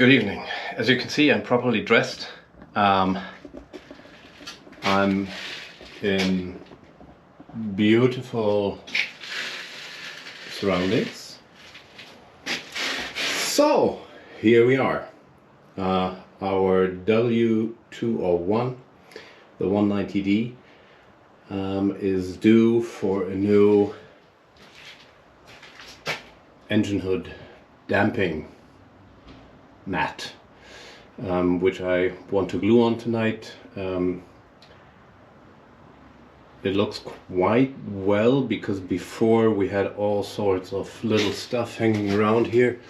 Good evening. As you can see, I'm properly dressed. I'm in beautiful surroundings. So here we are. Our W201, the 190D, is due for a new engine hood damping mat, which I want to glue on tonight. It looks quite well because before we had all sorts of little stuff hanging around here,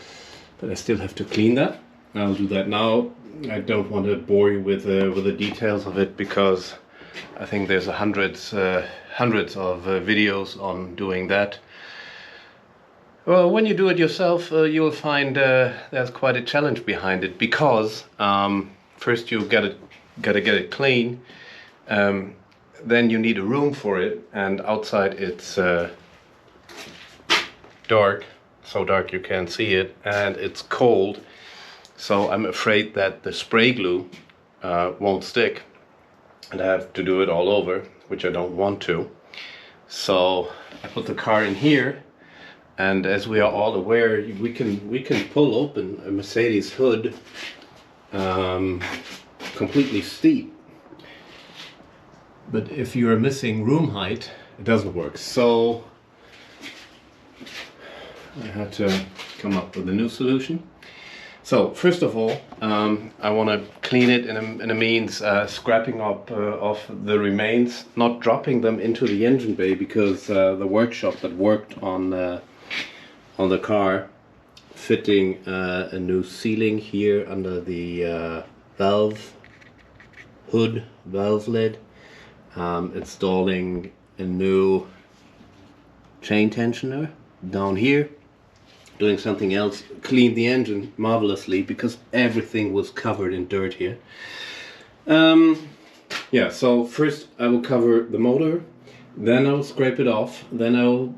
but I still have to clean that. I'll do that now. I don't want to bore you with the details of it because I think there's hundreds of videos on doing that. Well, when you do it yourself, you'll find there's quite a challenge behind it because first you gotta get it clean, then you need a room for it, and outside it's dark, so dark you can't see it, and it's cold, so I'm afraid that the spray glue won't stick, and I have to do it all over, which I don't want to. So I put the car in here. And as we are all aware, we can pull open a Mercedes hood completely steep. But if you're missing room height, it doesn't work. So I had to come up with a new solution. So first of all, I want to clean it in a means scrapping up of the remains, not dropping them into the engine bay, because the workshop that worked on the car, fitting a new sealing here under the valve lid, installing a new chain tensioner down here, doing something else, cleaned the engine marvelously because everything was covered in dirt here. Yeah, so first I will cover the motor, then I'll scrape it off, then I'll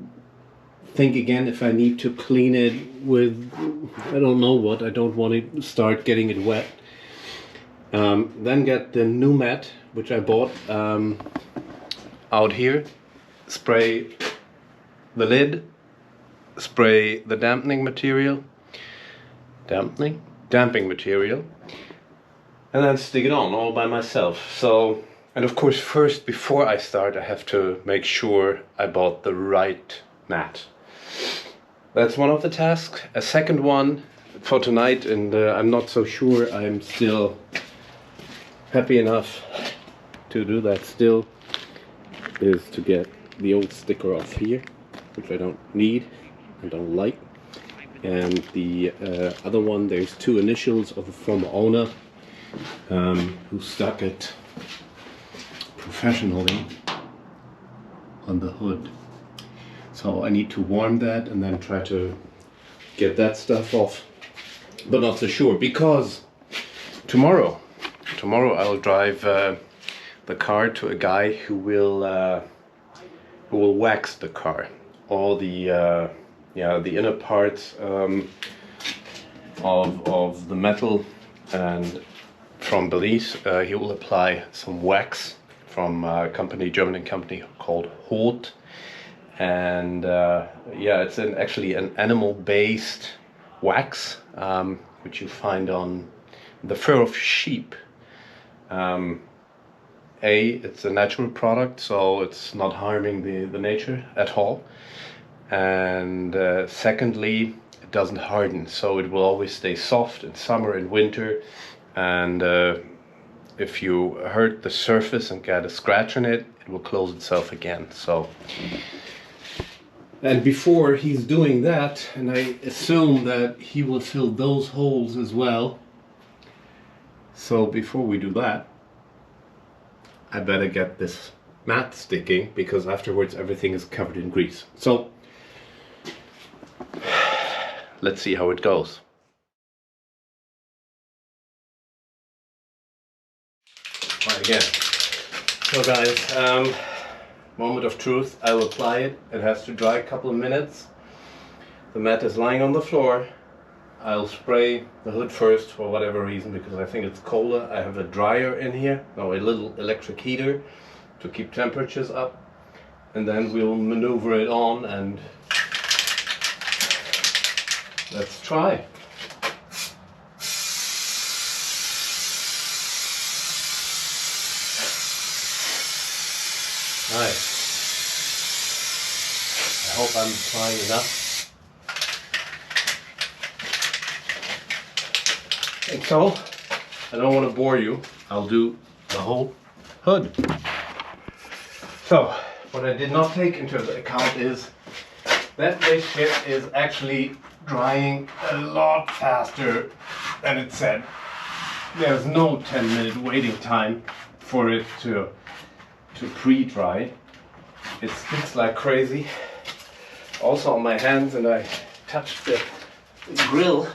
think again if I need to clean it with, I don't know what, I don't want to start getting it wet. Then get the new mat, which I bought out here, spray the lid, spray the damping material, and then stick it on all by myself. So, and of course first, before I start, I have to make sure I bought the right mat. That's one of the tasks. A second one for tonight, and I'm not so sure I'm still happy enough to do that still, is to get the old sticker off here, which I don't need and don't like. And the other one, there's two initials of a former owner who stuck it professionally on the hood. So I need to warm that and then try to get that stuff off, but not so sure, because tomorrow I will drive the car to a guy who will wax the car, all the inner parts of the metal, and from Belize he will apply some wax from a German company called Holt. And yeah, it's actually an animal-based wax, which you find on the fur of sheep. It's a natural product, so it's not harming the nature at all. And secondly, it doesn't harden, so it will always stay soft in summer and winter. And if you hurt the surface and get a scratch on it, it will close itself again. So. And before he's doing that, and I assume that he will fill those holes as well, so before we do that, I better get this mat sticking, because afterwards everything is covered in grease. So let's see how it goes. Right, again. So guys, moment of truth, I will apply it. It has to dry a couple of minutes. The mat is lying on the floor. I'll spray the hood first for whatever reason, because I think it's colder. I have a dryer in here, no, a little electric heater to keep temperatures up, and then we'll maneuver it on and let's try. Nice. I hope I'm applying enough. I think so. I don't want to bore you. I'll do the whole hood. So, what I did not take into account is that this shit is actually drying a lot faster than it said. There's no 10-minute waiting time for it to pre-dry. It sticks like crazy. Also on my hands, and I touched the grill.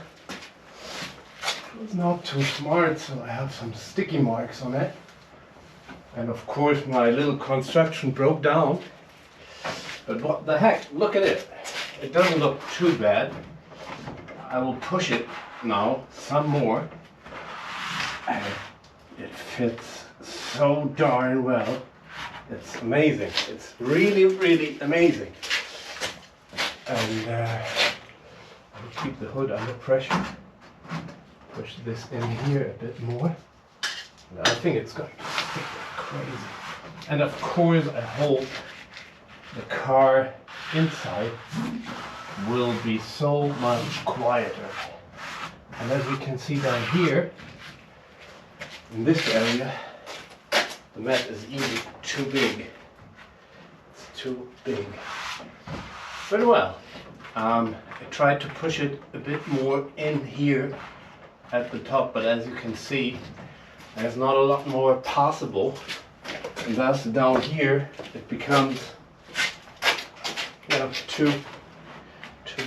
It's not too smart, so I have some sticky marks on it. And of course my little construction broke down. But what the heck, look at it. It doesn't look too bad. I will push it now some more. And it fits so darn well. It's amazing. It's really, really amazing. And I'll keep the hood under pressure. Push this in here a bit more. And I think it's going to stick like crazy. And of course I hope the car inside will be so much quieter. And as we can see down here, in this area, the mat is even too big. It's too big. Very well. I tried to push it a bit more in here at the top, but as you can see, there's not a lot more possible, and thus down here it becomes, you know, too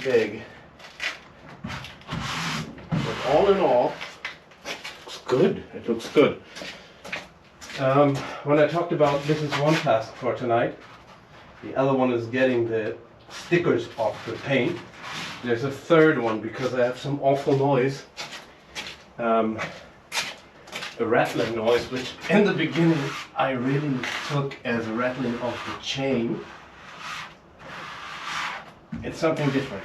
big. But all in all, it looks good. It looks good. When I talked about this is one task for tonight, the other one is getting the stickers off the paint. There's a third one because I have some awful noise. A rattling noise, which in the beginning I really took as a rattling of the chain. It's something different.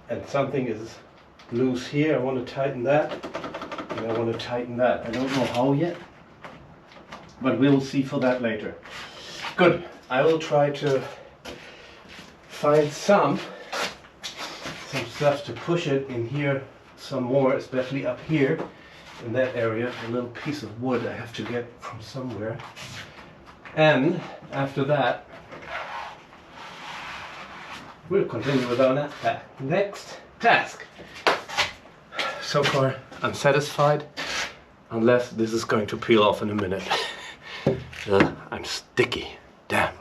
And something is loose here. I want to tighten that. And I want to tighten that. I don't know how yet, but we'll see for that later. Good. I will try to find some stuff to push it in here some more, especially up here in that area. A little piece of wood I have to get from somewhere. And after that, we'll continue with our next task. So far, I'm satisfied, unless this is going to peel off in a minute. I'm sticky. Damn.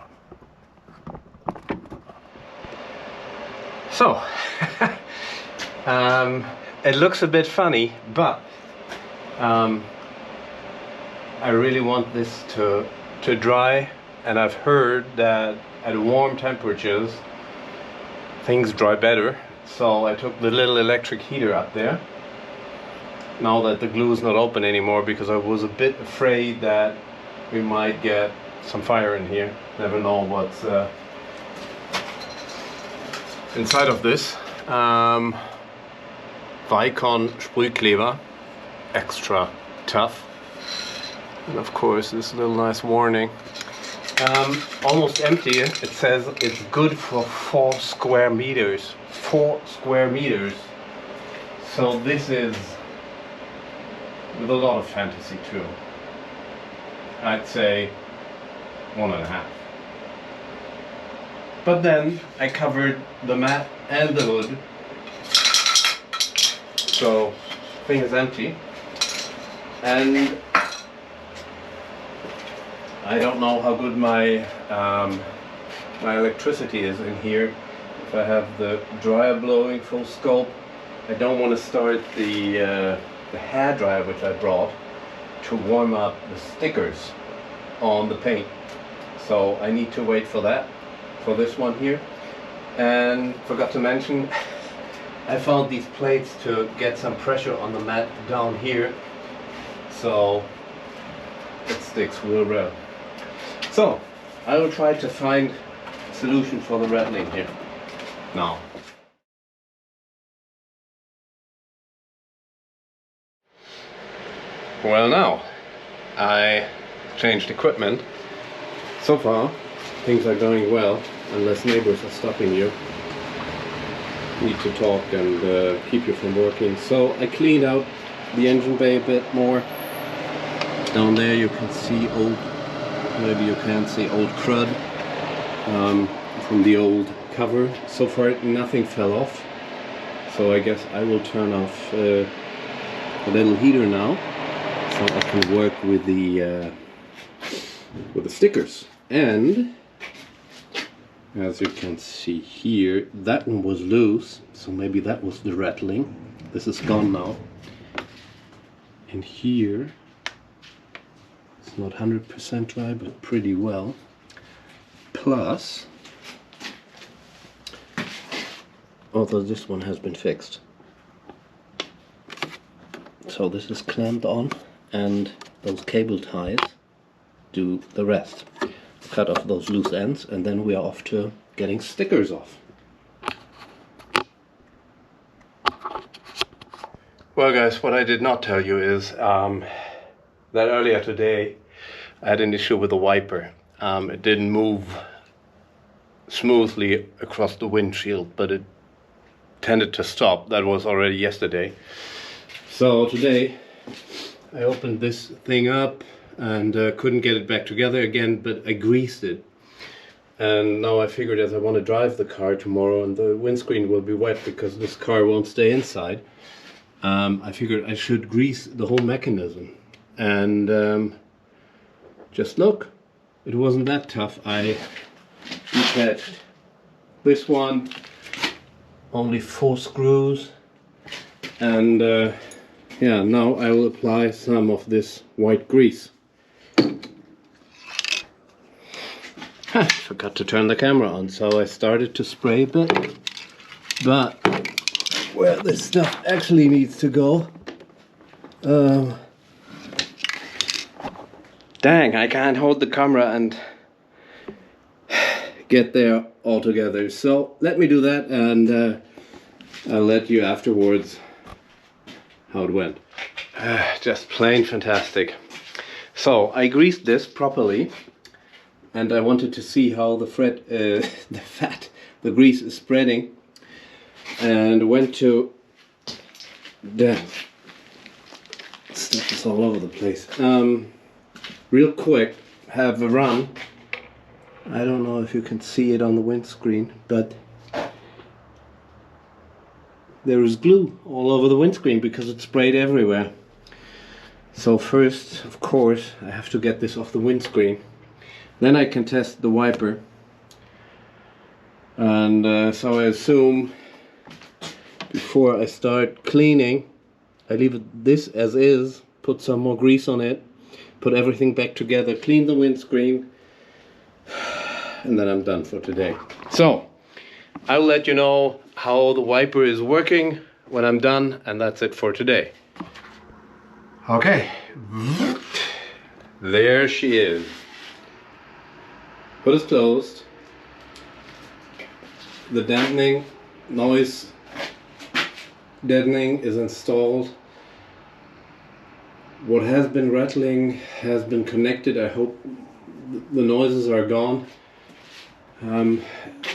So, it looks a bit funny, but I really want this to dry, and I've heard that at warm temperatures things dry better. So I took the little electric heater up there, now that the glue is not open anymore, because I was a bit afraid that we might get some fire in here. Never know what's inside of this. Vicon Sprühkleber, extra tough. And of course this little nice warning. Almost empty. It says it's good for 4 square meters. 4 square meters. So this is with a lot of fantasy too. I'd say 1.5. But then I covered the mat and the hood, so thing is empty. And I don't know how good my my electricity is in here. If I have the dryer blowing full scope, I don't want to start the hair dryer which I brought to warm up the stickers on the paint. So I need to wait for that, for this one here. And forgot to mention, I found these plates to get some pressure on the mat down here, so it sticks real well. So I will try to find a solution for the rattling here now. Well, now I changed equipment. So far things are going well, unless neighbors are stopping you, need to talk and keep you from working. So I cleaned out the engine bay a bit more. Down there you can see old, maybe you can't see, old crud from the old cover. So far nothing fell off, so I guess I will turn off a little heater now, so I can work with the stickers. And as you can see here, that one was loose, so maybe that was the rattling. This is gone now. And here, it's not 100% dry, but pretty well. Plus, although this one has been fixed. So this is clamped on, and those cable ties do the rest. Cut off those loose ends, and then we are off to getting stickers off. Well guys, what I did not tell you is that earlier today I had an issue with the wiper. It didn't move smoothly across the windshield, but it tended to stop. That was already yesterday. So today I opened this thing up and couldn't get it back together again, but I greased it. And now I figured, as I want to drive the car tomorrow and the windscreen will be wet because this car won't stay inside, I figured I should grease the whole mechanism. And just look, it wasn't that tough. I detached this one, only 4 screws, and yeah, now I will apply some of this white grease. Forgot to turn the camera on, so I started to spray a bit, but where this stuff actually needs to go, dang, I can't hold the camera and get there all together. So let me do that, and I'll let you afterwards how it went. Just plain fantastic. So I greased this properly, and I wanted to see how the grease is spreading, and went to stuff is all over the place. Real quick, have a run. I don't know if you can see it on the windscreen, but there is glue all over the windscreen because it sprayed everywhere. So first, of course, I have to get this off the windscreen. Then I can test the wiper. And so I assume before I start cleaning, I leave this as is, put some more grease on it, put everything back together, clean the windscreen, and then I'm done for today. So I'll let you know how the wiper is working when I'm done, and that's it for today. Okay, there she is. Hood is closed. The dampening, noise deadening is installed. What has been rattling has been connected. I hope the noises are gone.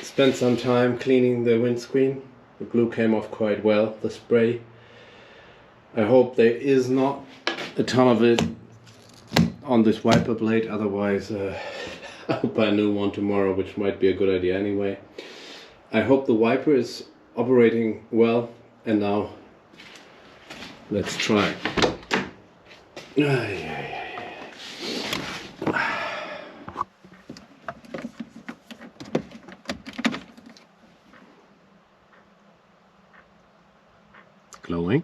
Spent some time cleaning the windscreen. The glue came off quite well, the spray. I hope there is not a ton of it on this wiper blade, otherwise I'll buy a new one tomorrow, which might be a good idea anyway. I hope the wiper is operating well, and now let's try. Glowing.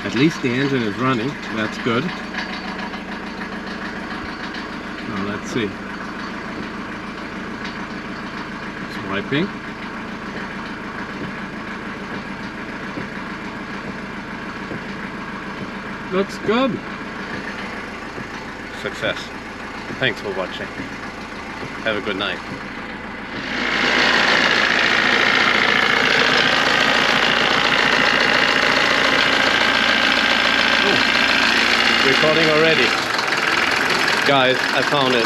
At least the engine is running, that's good. Now let's see. It's piping. Looks good. Success. Thanks for watching. Have a good night. Oh, recording already. Guys, I found it.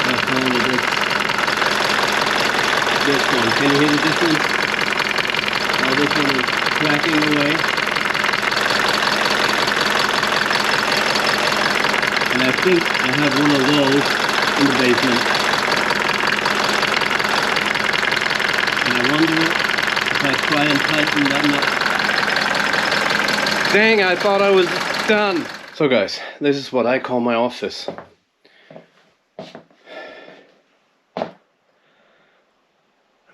I found this one. Can you hear the difference? Oh, this one is cracking away. And I think I have one of those in the basement. And I wonder if I try and tighten that nut. Dang, I thought I was done. So guys, this is what I call my office.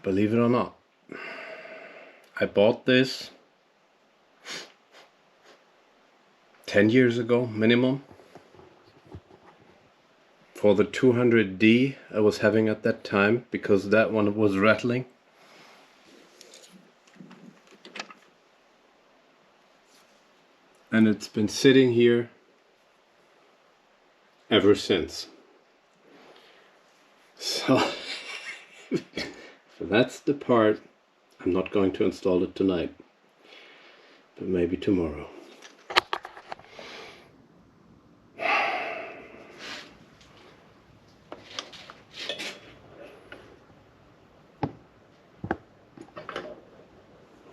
Believe it or not, I bought this 10 years ago minimum for the 200D I was having at that time, because that one was rattling. And it's been sitting here ever since. So that's the part. I'm not going to install it tonight, but maybe tomorrow.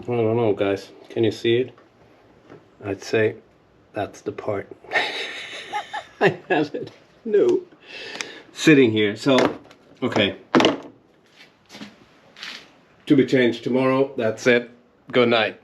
I don't know, guys. Can you see it? I'd say that's the part. I have it. No. Sitting here. So, okay. To be changed tomorrow. That's it. Good night.